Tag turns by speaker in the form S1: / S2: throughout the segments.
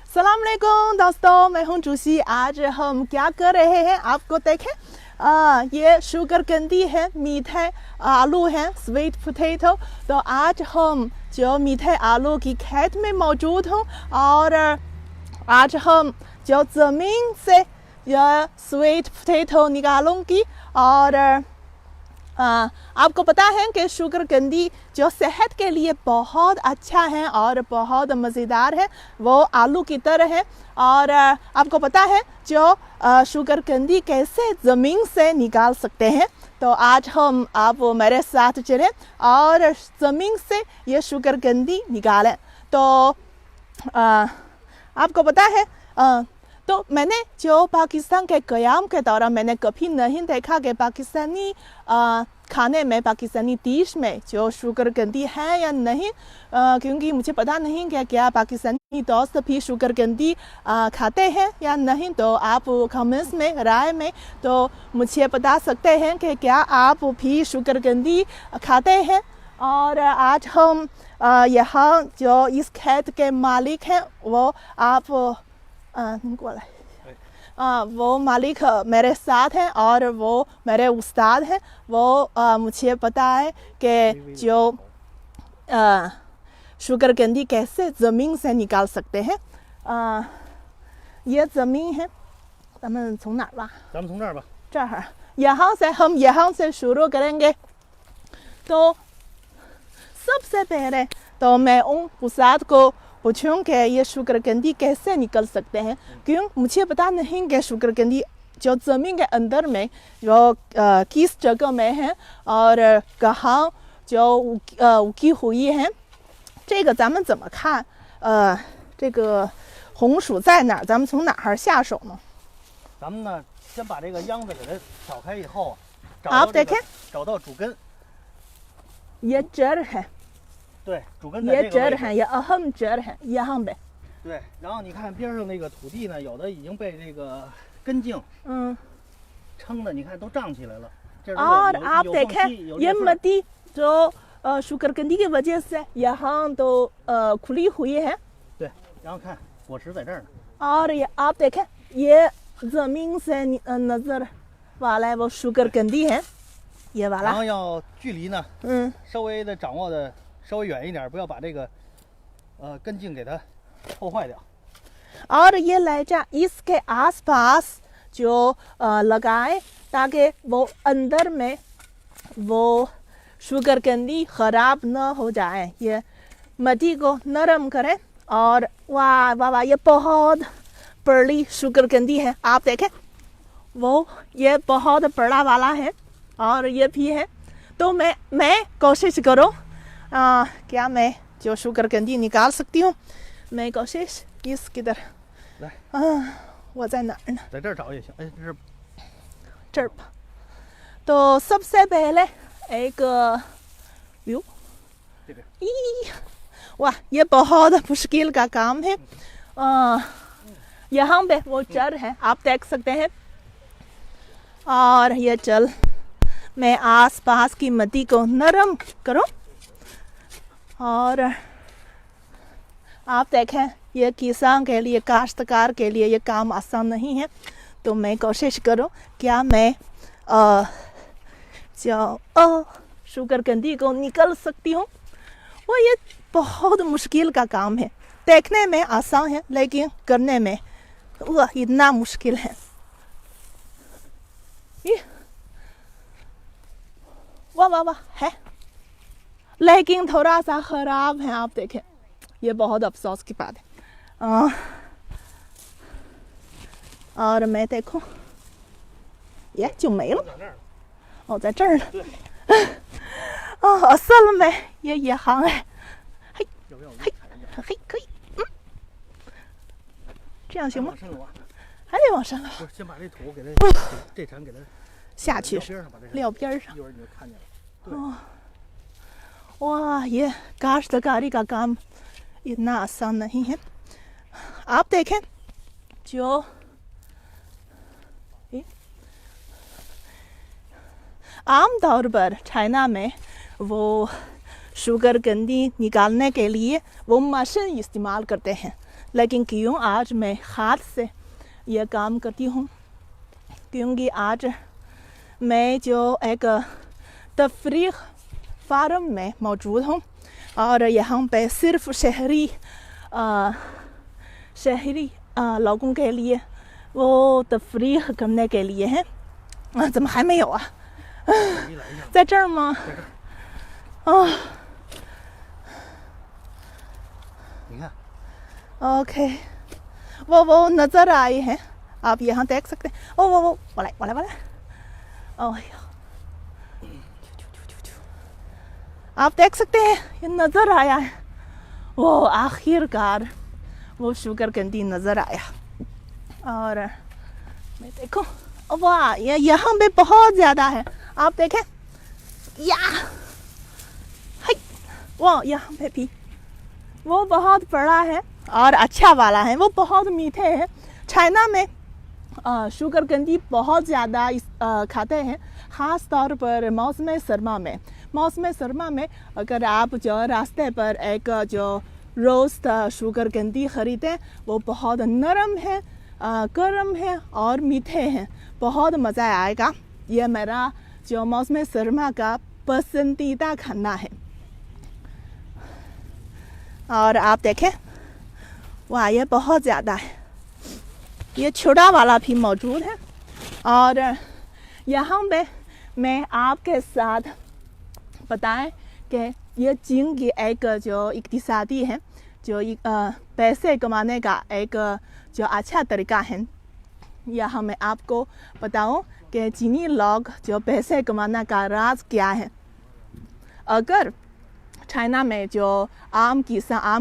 S1: सलाम अलैकुम दोस्तों, मैं हूं जूसी। आज हम क्या कर रहे हैं आपको देखें। ये शुगर कैंडी है, मीठे आलू है, स्वीट पोटैटो। तो आज हम जो मीठे आलू की खेत में मौजूद हूँ और आज हम जो ज़मीन से यह स्वीट पोटैटो निकालूंगी। और आपको पता है कि शुगर कैंडी जो सेहत के लिए बहुत अच्छा है और बहुत मज़ेदार है, वो आलू की तरह है। और आपको पता है जो शुगर कैंडी कैसे ज़मीन से निकाल सकते हैं। तो आज हम आप मेरे साथ चलें और ज़मीन से ये शुगर कैंडी निकालें। तो आपको पता है तो मैंने जो पाकिस्तान के क़याम के दौरान मैंने कभी नहीं देखा कि पाकिस्तानी खाने में, पाकिस्तानी डिश में जो शुगर कैंडी है या नहीं, क्योंकि मुझे पता नहीं कि क्या पाकिस्तानी दोस्त भी शुगर कैंडी खाते हैं या नहीं। तो आप कमेंट्स में, राय में तो मुझे बता सकते हैं कि क्या आप भी शुगर कैंडी खाते हैं। और आज हम यहाँ जो इस खेत के मालिक हैं वो आप वो मालिक मेरे साथ हैं और वो मेरे उस्ताद हैं। वो मुझे पता है कि जो शुगर कैंडी कैसे ज़मीन से निकाल सकते हैं। ये ज़मीन है, 咱们从哪儿吧？
S2: 咱们从这儿吧。
S1: 这儿，हम यहाँ से शुरू करेंगे। तो सबसे पहले तो मैं उन उस्ताद को पूछूं कि ये शुगर कैंडी कैसे निकल सकते हैं, क्यों मुझे पता नहीं कि शुगर कैंडी जो ज़मीन के अंदर में जो किस जगह में है और कहाँ जो उगी हुई है। 这个咱们怎么看？这个红薯在哪儿？咱们从哪儿下手呢？
S2: 咱们呢，先把这个秧子给它挑开以后，
S1: आप देखें
S2: 找到主根。
S1: ये जड़ है,
S2: 对，主根在
S1: ये
S2: 这个位
S1: जड़
S2: 置。
S1: है, ये अहम जड़ है यहाँ पे।
S2: 对，然后你看边上那个土地呢，有的已经被这个根茎撑的，你看都胀起来了。这是
S1: और
S2: 有
S1: आप
S2: 有
S1: देखें
S2: 缝隙，有
S1: ये
S2: 裂缝。
S1: मिट्टी जो शुगर कैंडी की वजह से यहाँ तो खुली हुई है।
S2: 对，然后看果实在这儿呢。
S1: और ये आप देखें ये ज़मीन से नज़र वाला है वो शुगर कैंडी है, ये
S2: 然
S1: वाला।
S2: 后要距离呢，稍微的掌握的稍微远一点，不要把这个根茎给它破坏掉。
S1: और ये लहजा इसके आसपास जो लगाए ताकि वो अंदर में वो शुगर कैंडी ख़राब न हो जाए। ये मिट्टी को नरम करें। और वाह वाह वाह, ये बहुत बड़ी शुगर कैंडी है। आप देखें वो ये बहुत बड़ा वाला है और ये भी है। तो मैं कोशिश करूँ क्या मैं जो शुगर कैंडी निकाल सकती हूँ। मैं कोशिश इस किधर
S2: 来，
S1: वो在哪儿呢？
S2: 在这儿找也行。哎，这是
S1: 这儿吧。तो सबसे पहले एक व्यू,
S2: 这边。
S1: वाह ये बहुत मुश्किल का काम है। यहाँ पे वो जड़ है, आप देख सकते हैं। और ये चल मैं आस पास की मिट्टी को नरम करूं। और आप देखें ये किसान के लिए, काश्तकार के लिए ये काम आसान नहीं है। तो मैं कोशिश करूं क्या मैं जो शुगर कैंडी को निकल सकती हूँ। वो ये बहुत मुश्किल का काम है, देखने में आसान है लेकिन करने में वह इतना मुश्किल है। ये वाह वाह वाह है, लेकिन थोड़ा सा ख़राब है। आप देखें ये बहुत अफसोस की बात है। और मैं देखो ये जो मेल
S2: 在那儿。
S1: 哦，在这儿呢。असल में ये यहाँ है।
S2: 要不要我给
S1: 嘿
S2: 你踩一下？
S1: 嘿，可以，这样行吗
S2: 往？深了挖，
S1: 还得往上
S2: 不是先把这土给它这铲给它
S1: 下去
S2: 撂，边上，把这
S1: 撂边上。
S2: 一会儿你就看见了。
S1: वाह ये काश्तकारी का काम इतना आसान नहीं है। आप देखें जो आम तौर पर चाइना में वो शुगर कैंडी निकालने के लिए वो मशीन इस्तेमाल करते हैं, लेकिन क्यों आज मैं हाथ से यह काम करती हूँ, क्योंकि आज मैं जो एक तफरीह फार्म में मौजूद हूँ और यहाँ पे सिर्फ शहरी लोगों के लिए वो तफरीह करने के लिए है。怎么还没有啊？在这儿吗？哦。
S2: 你看
S1: OK， वो नज़र आए हैं, आप यहाँ देख सकते हैं। वो वाला ओह आप देख सकते हैं, ये नज़र आया है। वो आखिरकार वो शुगर कैंडी नज़र आया। और मैं देखो, वाह, ये यहाँ पे बहुत ज़्यादा है, आप देखें, या वो यहाँ पे भी वो बहुत बड़ा है और अच्छा वाला है, वो बहुत मीठे हैं। चाइना में शुगर कैंडी बहुत ज़्यादा खाते हैं, ख़ास तौर पर मौसम सरमा में अगर आप जो रास्ते पर एक जो रोस्ट शुगर कैंडी ख़रीदें, वो बहुत नरम है, गर्म है और मीठे हैं, बहुत मज़ा आएगा। ये मेरा जो मौसम सरमा का पसंदीदा खाना है। और आप देखें, वाह, ये बहुत ज़्यादा है। ये छोटा वाला भी मौजूद है। और यहाँ पे मैं आपके साथ बताएं कि ये चीन की एक जो इक्तिसादी है, जो पैसे कमाने का एक जो अच्छा तरीका है। यहाँ मैं आपको बताऊं कि चीनी लोग जो पैसे कमाने का राज क्या है। अगर चाइना में जो आम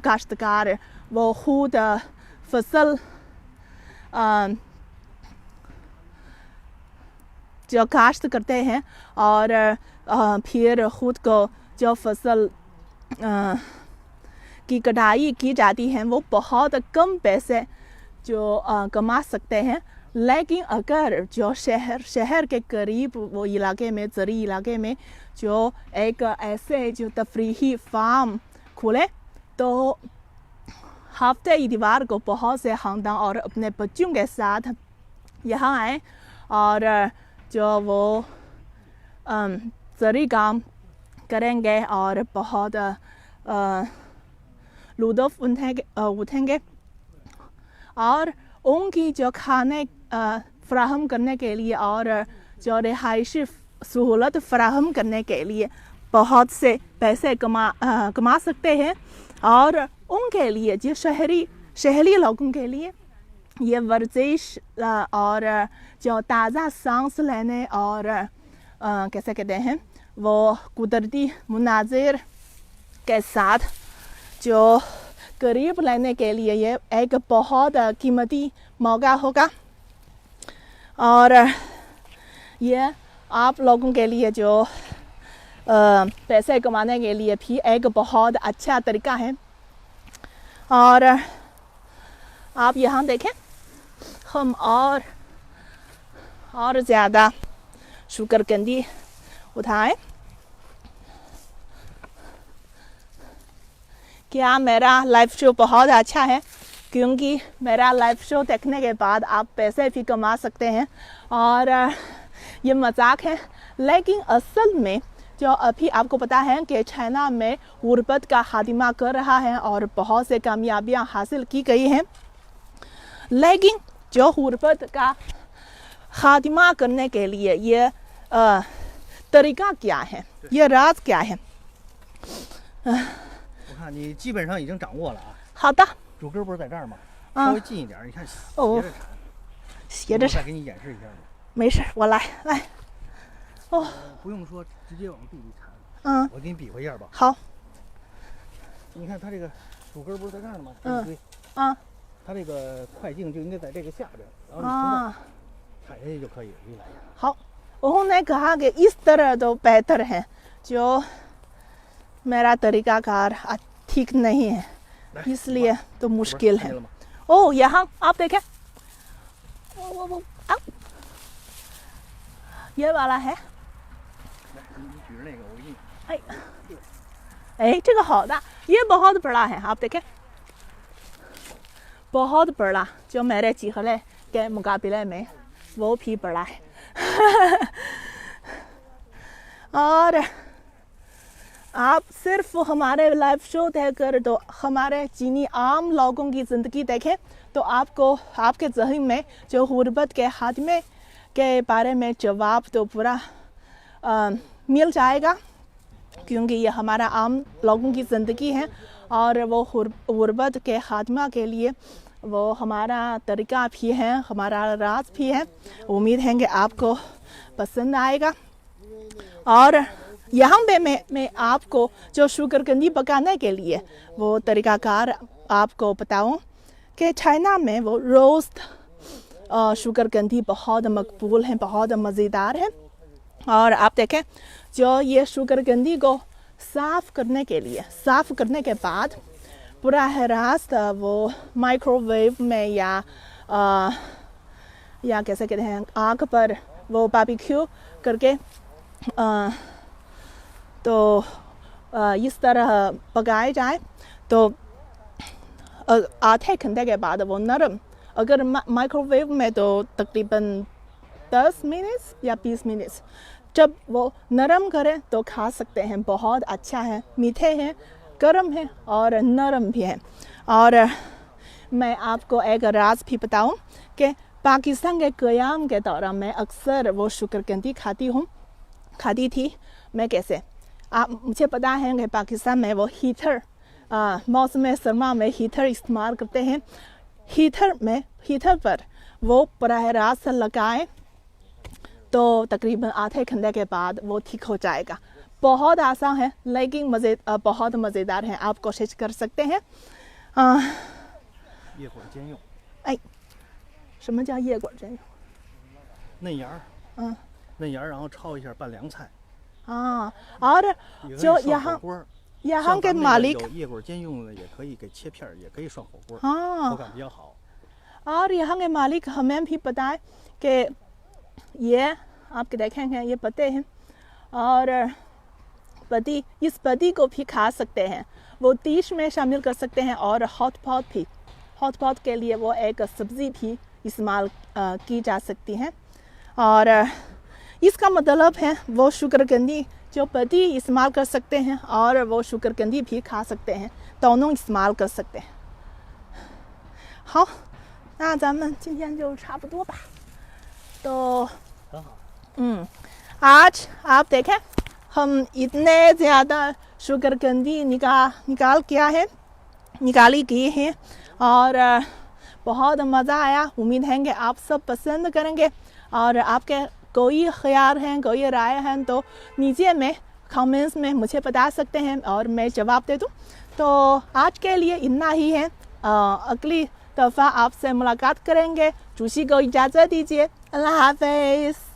S1: काश्तकार वो खुद फसल जो काश्त करते हैं और फिर खुद को जो फसल की कटाई की जाती है, वो बहुत कम पैसे जो कमा सकते हैं। लेकिन अगर जो शहर के करीब वो इलाके में, ज़री इलाके में जो एक ऐसे जो तफरीही फार्म खुले, तो हफ्ते इतवार को बहुत से खानदान और अपने बच्चों के साथ यहाँ आए और जो वो ज़री काम करेंगे और बहुत लुत्फ़ उठाएंगे और उनकी जो खाने फ़राहम करने के लिए और जो रिहायशी सहूलत फ़राहम करने के लिए बहुत से पैसे कमा सकते हैं। और उनके लिए, जो शहरी लोगों के लिए, ये वर्जिश और जो ताज़ा सांस लेने और कैसे कहते हैं, वो कुदरती मुनाज़िर के साथ जो करीब लेने के लिए ये एक बहुत कीमती मौका होगा। और ये आप लोगों के लिए जो पैसे कमाने के लिए भी एक बहुत अच्छा तरीका है। और आप यहाँ देखें, हम और ज़्यादा शुगर कैंडी उठाएं। क्या मेरा लाइव शो बहुत अच्छा है, क्योंकि मेरा लाइव शो देखने के बाद आप पैसे भी कमा सकते हैं। और ये मजाक है, लेकिन असल में जो अभी आपको पता है कि चाइना में गुर्बत का खात्मा कर रहा है और बहुत से कामयाबियां हासिल की गई हैं। लेकिन जो गुर्बत का खात्मा करने के लिए ये तरीका क्या है, ये राज क्या है?
S2: 我看你基本上已经掌握了啊。
S1: 好的。
S2: 主根不是在这儿吗？稍微近一点，你看斜着铲。再给你演示一下吧。
S1: 没事，我来。哦。
S2: 不用说直接往地里铲。我给你比划一下吧。
S1: 好。
S2: 你看它这个主根不是在这儿吗？它这个快径就应该在这个下边，然后你从这踩下去就可以。
S1: 好，उन्होंने कहा कि इस तरह तो बेहतर है, जो मेरा तरीकाकार ठीक नहीं है, इसलिए तो मुश्किल है। ओ, यहाँ आप देखें, ये वाला है। 哎，这个好大，ये बहुत बड़ा है, आप देखें, बहुत बड़ा, जो मेरे चीखले के मुकाबले में वो भी बड़ा है. और आप सिर्फ हमारे लाइव शो देखकर तो हमारे चीनी आम लोगों की ज़िंदगी देखें तो आपको आपके ज़हन में जो गुर्बत के खात्मे के बारे में जवाब तो पूरा मिल जाएगा, क्योंकि ये हमारा आम लोगों की ज़िंदगी है और वो गुर्बत के खात्मा के लिए वो हमारा तरीका भी है, हमारा राज भी है. उम्मीद है कि आपको पसंद आएगा. और यहाँ पे मैं आपको जो शुगरकंदी पकाने के लिए वो तरीक़ाकार आपको बताऊँ कि चाइना में वो रोस्ट शुगरकंदी बहुत मकबूल है, बहुत मज़ेदार है. और आप देखें, जो ये शुगरकंदी को साफ़ करने के लिए, साफ़ करने के बाद पूरा रास्त वो माइक्रोवेव में या कैसे कहते हैं, आग पर वो बारबेक्यू करके तो इस तरह पकाए जाए तो आधे घंटे के बाद वो नरम, अगर माइक्रोवेव में तो तकरीबन 10 मिनट या 20 मिनट, जब वो नरम करें तो खा सकते हैं. बहुत अच्छा है, मीठे हैं, गर्म है और नरम भी है. और मैं आपको एक राज भी बताऊं कि पाकिस्तान के क़याम के दौरान मैं अक्सर वो शुगरकंदी खाती थी. मैं कैसे, आप मुझे पता है कि पाकिस्तान में वो हीटर, मौसम सरमा में हीटर इस्तेमाल करते हैं. हीटर पर वो बराह रास्त लगाएं तो तकरीबन आधे घंटे के बाद वो ठीक हो जाएगा. बहुत आसान है लेकिन बहुत मज़ेदार है, आप कोशिश कर सकते हैं.
S2: 叶果兼用。
S1: 哎，什么叫叶果兼用？
S2: 嫩芽儿，嫩芽儿，然后焯一下拌凉菜。
S1: और जो
S2: 涮火锅，
S1: यहाँ के मालिक
S2: 有叶果兼用的也可以给切片儿，也可以涮火锅，
S1: हाँ,
S2: 口感比较好。
S1: और यहाँ के मालिक हमें भी बताएं कि ये आप देखेंगे ये पत्ते हैं और इस पत्ती को भी खा सकते हैं, वो डिश में शामिल कर सकते हैं. और हॉट पॉट के लिए वो एक सब्ज़ी भी इस्तेमाल की जा सकती है. और इसका मतलब है वो शुगरकंदी जो पत्ती इस्तेमाल कर सकते हैं और वो शुगरकंदी भी खा सकते हैं, दोनों इस्तेमाल कर सकते हैं. 好，那咱们今天就差不多吧。तो
S2: 很好。
S1: आज आप देखें हम इतने ज़्यादा शुगरकंदी निकाली गई है और बहुत मज़ा आया. उम्मीद है कि आप सब पसंद करेंगे. और आपके कोई ख्याल हैं, कोई राय हैं तो नीचे में कमेंट्स में मुझे बता सकते हैं और मैं जवाब दे दूँ. तो आज के लिए इतना ही है. अगली दफ़ा आपसे मुलाकात करेंगे. जुशी को इजाज़त दीजिए. अल्लाह हाफ़िज़.